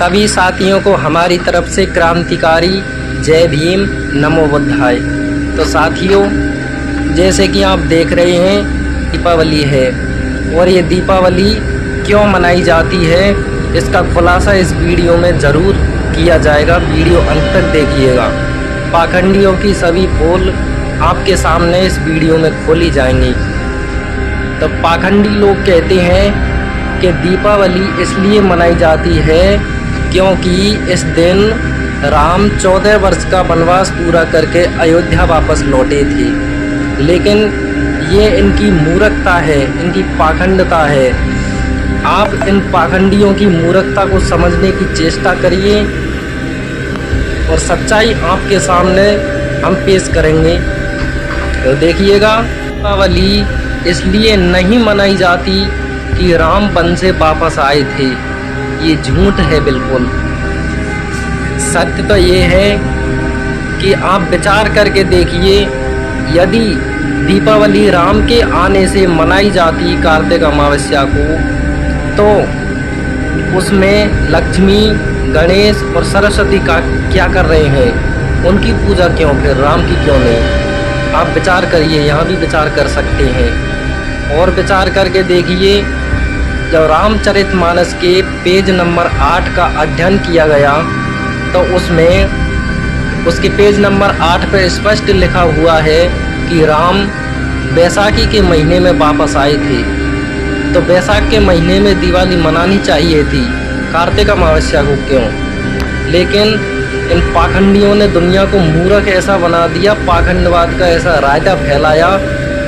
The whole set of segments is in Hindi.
सभी साथियों को हमारी तरफ से क्रांतिकारी जय भीम, नमो बुद्धाय। तो साथियों, जैसे कि आप देख रहे हैं, दीपावली है और ये दीपावली क्यों मनाई जाती है इसका खुलासा इस वीडियो में ज़रूर किया जाएगा। वीडियो अंत तक देखिएगा। पाखंडियों की सभी पोल आपके सामने इस वीडियो में खोली जाएंगी। तो पाखंडी लोग कहते हैं कि दीपावली इसलिए मनाई जाती है क्योंकि इस दिन राम 14 वर्ष का वनवास पूरा करके अयोध्या वापस लौटे थे। लेकिन ये इनकी मूर्खता है, इनकी पाखंडता है। आप इन पाखंडियों की मूर्खता को समझने की चेष्टा करिए और सच्चाई आपके सामने हम पेश करेंगे। तो देखिएगा, दीपावली इसलिए नहीं मनाई जाती कि राम वन से वापस आए थे। ये झूठ है बिल्कुल। सत्य तो ये है कि आप विचार करके देखिए, यदि दीपावली राम के आने से मनाई जाती कार्तिक अमावस्या को, तो उसमें लक्ष्मी, गणेश और सरस्वती का क्या कर रहे हैं? उनकी पूजा क्यों, फिर राम की क्यों नहीं? आप विचार करिए, यहाँ भी विचार कर सकते हैं। और विचार करके देखिए, जब रामचरितमानस के पेज नंबर 8 का अध्ययन किया गया तो उसमें उसके पेज नंबर 8 पर स्पष्ट लिखा हुआ है कि राम बैसाखी के महीने में वापस आए थे। तो बैसाख के महीने में दिवाली मनानी चाहिए थी, कार्तिक अमावस्या को क्यों? लेकिन इन पाखंडियों ने दुनिया को मूर्ख ऐसा बना दिया, पाखंडवाद का ऐसा रायता फैलाया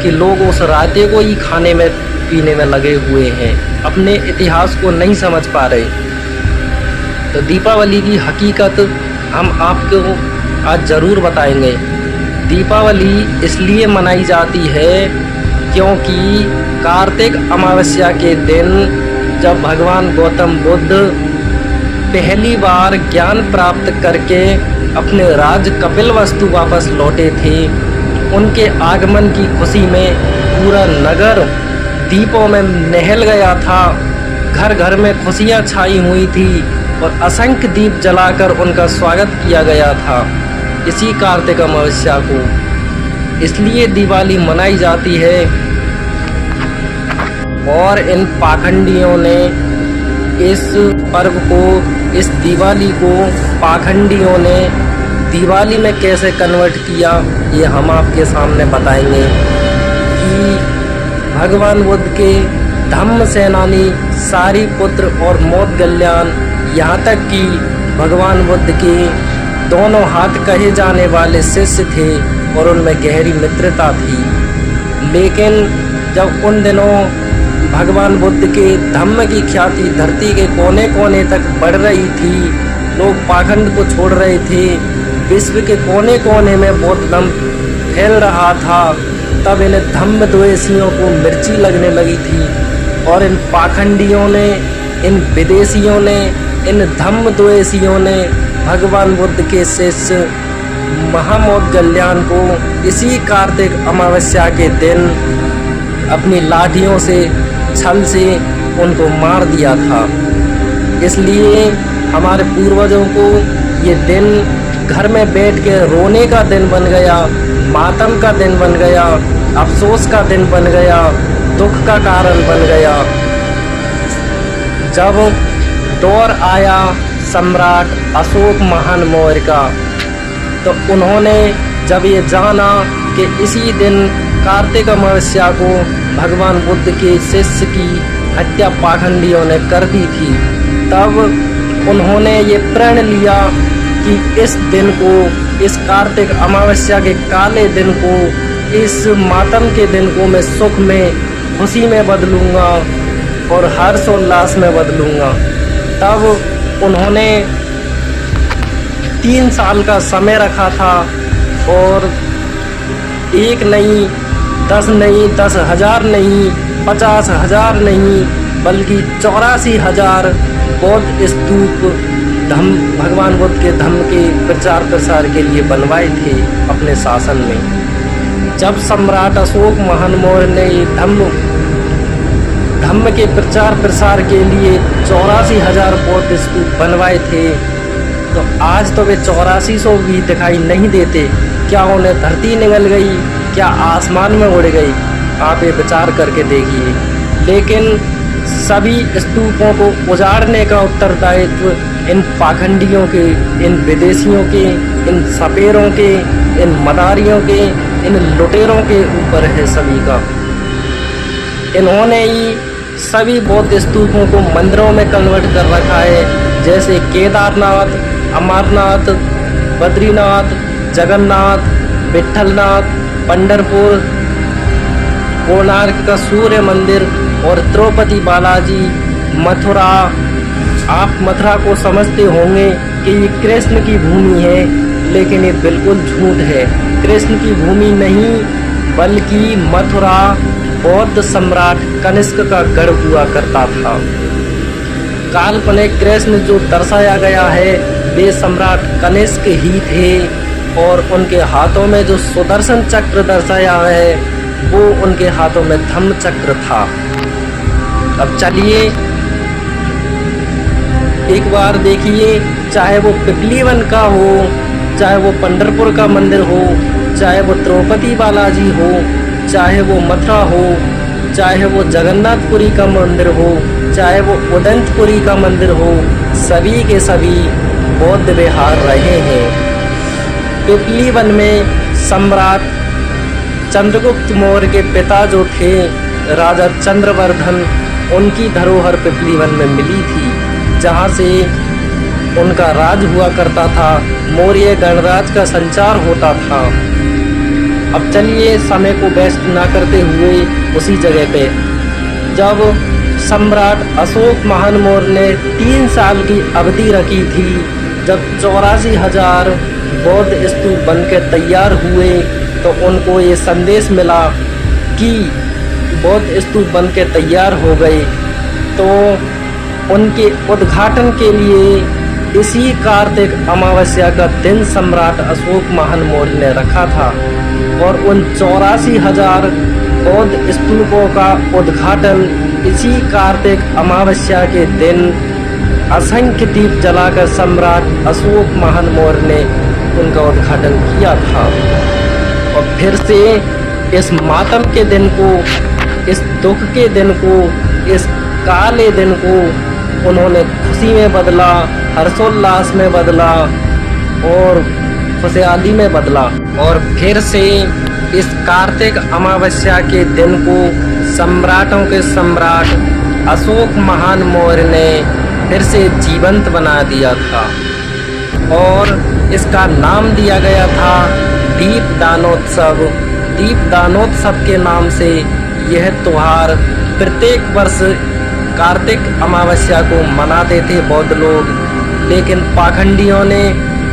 कि लोग उस रायते को ही खाने में पीने में लगे हुए हैं, अपने इतिहास को नहीं समझ पा रहे। तो दीपावली की हकीकत हम आपको आज ज़रूर बताएंगे। दीपावली इसलिए मनाई जाती है क्योंकि कार्तिक अमावस्या के दिन जब भगवान गौतम बुद्ध पहली बार ज्ञान प्राप्त करके अपने राज कपिलवस्तु वापस लौटे थे, उनके आगमन की खुशी में पूरा नगर दीपों में नहल गया था। घर घर में खुशियाँ छाई हुई थी और असंख्य दीप जलाकर उनका स्वागत किया गया था इसी कार्तिक अमावस्या को। इसलिए दिवाली मनाई जाती है। और इन पाखंडियों ने इस पर्व को, इस दिवाली को पाखंडियों ने दिवाली में कैसे कन्वर्ट किया, ये हम आपके सामने बताएंगे कि भगवान बुद्ध के धम्म सेनानी सारिपुत्र और मोदगल्यान, यहाँ तक कि भगवान बुद्ध के दोनों हाथ कहे जाने वाले शिष्य थे और उनमें गहरी मित्रता थी। लेकिन जब उन दिनों भगवान बुद्ध के धम्म की ख्याति धरती के कोने कोने तक बढ़ रही थी, लोग पाखंड को छोड़ रहे थे, विश्व के कोने कोने में बौद्ध धम्म फैल रहा था, तब इन धम्म द्वेषियों को मिर्ची लगने लगी थी। और इन पाखंडियों ने, इन विदेशियों ने, इन धम्म द्वेषियों ने भगवान बुद्ध के शिष्य महामोदगल्यान को इसी कार्तिक अमावस्या के दिन अपनी लाठियों से, छल से उनको मार दिया था। इसलिए हमारे पूर्वजों को ये दिन घर में बैठ के रोने का दिन बन गया, मातम का दिन बन गया, अफसोस का दिन बन गया, दुख का कारण बन गया। जब दौर आया सम्राट अशोक महान मौर्य का, तो उन्होंने जब ये जाना कि इसी दिन कार्तिक अमावस्या को भगवान बुद्ध के शिष्य की हत्या पाखंडियों ने कर दी थी, तब उन्होंने ये प्रण लिया कि इस दिन को, इस कार्तिक अमावस्या के काले दिन को, इस मातम के दिन को मैं सुख में, खुशी में बदलूंगा और हर्षोल्लास में बदलूंगा। तब उन्होंने 3 साल का समय रखा था और 1 नहीं, 10 नहीं, 10,000 नहीं, 50,000 नहीं, बल्कि 84,000 बौद्ध स्तूप भगवान बुद्ध के धम्म के प्रचार प्रसार के लिए बनवाए थे अपने शासन में। जब सम्राट अशोक महान मौर्य ने धम्म धम्म के प्रचार प्रसार के लिए 84,000 बौद्ध स्तूप बनवाए थे। तो आज तो वे 8400 भी दिखाई नहीं देते। क्या उन्हें धरती निगल गई, क्या आसमान में उड़ गई? आप ये विचार करके देखिए। लेकिन सभी स्तूपों को उजाड़ने का उत्तरदायित्व इन पाखंडियों के, इन विदेशियों के, इन सपेरों के, इन मदारियों के, इन लुटेरों के ऊपर है सभी का। इन्होंने ही सभी बौद्ध स्तूपों को मंदिरों में कन्वर्ट कर रखा है, जैसे केदारनाथ, अमरनाथ, बद्रीनाथ, जगन्नाथ, विठलनाथ, पंढरपुर, कोणार्क का सूर्य मंदिर और तिरुपति बालाजी, मथुरा। आप मथुरा को समझते होंगे कि ये कृष्ण की भूमि है, लेकिन ये बिल्कुल झूठ है। कृष्ण की भूमि नहीं, बल्कि मथुरा बौद्ध सम्राट कनिष्क का गढ़ हुआ करता था। काल्पनिक कृष्ण जो दर्शाया गया है वे सम्राट कनिष्क ही थे, और उनके हाथों में जो सुदर्शन चक्र दर्शाया है वो उनके हाथों में धम्म चक्र था। अब चलिए एक बार देखिए, चाहे वो पिपलीवन का हो, चाहे वो पंढरपुर का मंदिर हो, चाहे वो तिरुपति बालाजी हो, चाहे वो मथुरा हो, चाहे वो जगन्नाथपुरी का मंदिर हो, चाहे वो उदंतपुरी का मंदिर हो, सभी के सभी बौद्ध विहार रहे हैं। पिपलीवन में सम्राट चंद्रगुप्त मौर्य के पिता जो थे राजा चंद्रवर्धन, उनकी धरोहर पिपलीवन में मिली थी, जहाँ से उनका राज हुआ करता था, मौर्य गणराज का संचार होता था। अब चलिए समय को वेस्ट ना करते हुए उसी जगह पे, जब सम्राट अशोक महान मौर्य ने 3 साल की अवधि रखी थी, जब 84,000 बौद्ध स्तूप बनकर तैयार हुए, तो उनको ये संदेश मिला कि बौद्ध स्तूप बनकर तैयार हो गए। तो उनके उद्घाटन के लिए इसी कार्तिक अमावस्या का दिन सम्राट अशोक महान मौर्य ने रखा था, और उन 84,000 बौद्ध स्तूपों का उद्घाटन इसी कार्तिक अमावस्या के दिन असंख्य दीप जलाकर सम्राट अशोक महान मौर्य ने उनका उद्घाटन किया था। और फिर से इस मातम के दिन को, इस दुख के दिन को, इस काले दिन को उन्होंने खुशी में बदला, हर्षोल्लास में बदला और खुशहाली में बदला। और फिर से इस कार्तिक अमावस्या के दिन को सम्राटों के सम्राट अशोक महान मौर्य ने फिर से जीवंत बना दिया था, और इसका नाम दिया गया था दीपदानोत्सव। दीपदानोत्सव के नाम से यह त्योहार प्रत्येक वर्ष कार्तिक अमावस्या को मनाते थे बौद्ध लोग, लेकिन पाखंडियों ने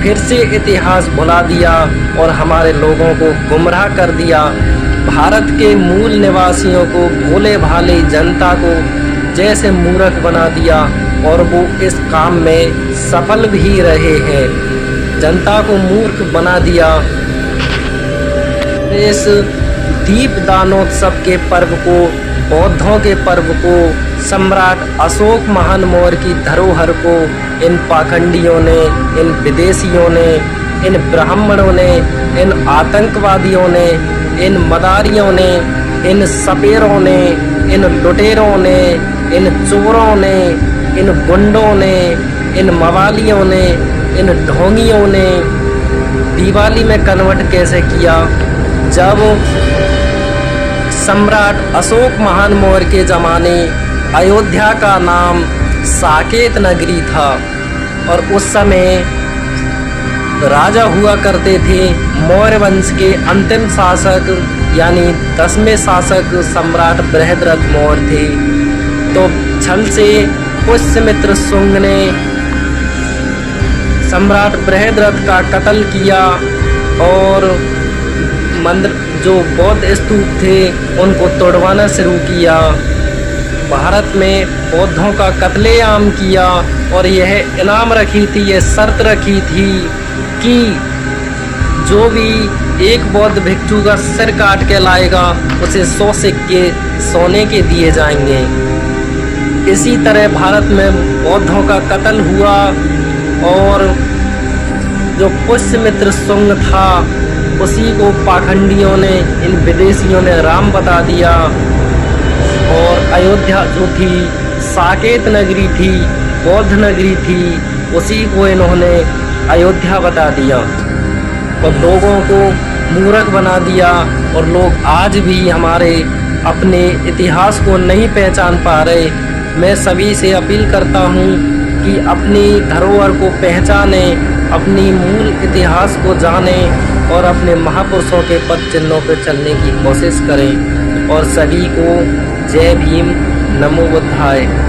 फिर से इतिहास भुला दिया और हमारे लोगों को गुमराह कर दिया। भारत के मूल निवासियों को, भोले भाले जनता को जैसे मूर्ख बना दिया, और वो इस काम में सफल भी रहे हैं। जनता को मूर्ख बना दिया। इस दीपदानोत्सव के पर्व को, बौद्धों के पर्व को, सम्राट अशोक महान मौर्य की धरोहर को इन पाखंडियों ने, इन विदेशियों ने, इन ब्राह्मणों ने, इन आतंकवादियों ने, इन मदारियों ने, इन सपेरों ने, इन लुटेरों ने, इन चोरों ने, इन गुंडों ने, इन मवालियों ने, इन ढोंगियों ने दिवाली में कन्वर्ट कैसे किया। जब सम्राट अशोक महान मौर्य के ज़माने अयोध्या का नाम साकेत नगरी था, और उस समय राजा हुआ करते थे मौर्य वंश के अंतिम शासक, यानी 10वें शासक सम्राट बृहद्रथ मौर्य थे। तो छल से पुष्यमित्र शुंग ने सम्राट बृहद्रथ का कत्ल किया, और मंदिर जो बौद्ध स्तूप थे उनको तोड़वाना शुरू किया। भारत में बौद्धों का कत्लेआम किया, और यह इनाम रखी थी, यह शर्त रखी थी कि जो भी एक बौद्ध भिक्षु का सिर काट के लाएगा उसे 100 सिक्के सोने के दिए जाएंगे। इसी तरह भारत में बौद्धों का कत्ल हुआ और जो पुष्यमित्र शुंग था उसी को पाखंडियों ने, इन विदेशियों ने राम बता दिया। और अयोध्या जो थी साकेत नगरी थी, बौद्ध नगरी थी, उसी को इन्होंने अयोध्या बता दिया और लोगों को मूर्ख बना दिया। और लोग आज भी हमारे अपने इतिहास को नहीं पहचान पा रहे। मैं सभी से अपील करता हूँ कि अपनी धरोहर को पहचाने, अपनी मूल इतिहास को जाने और अपने महापुरुषों के पद चिन्हों पर चलने की कोशिश करें। और सभी को जय भीम, नमो बुद्धाय।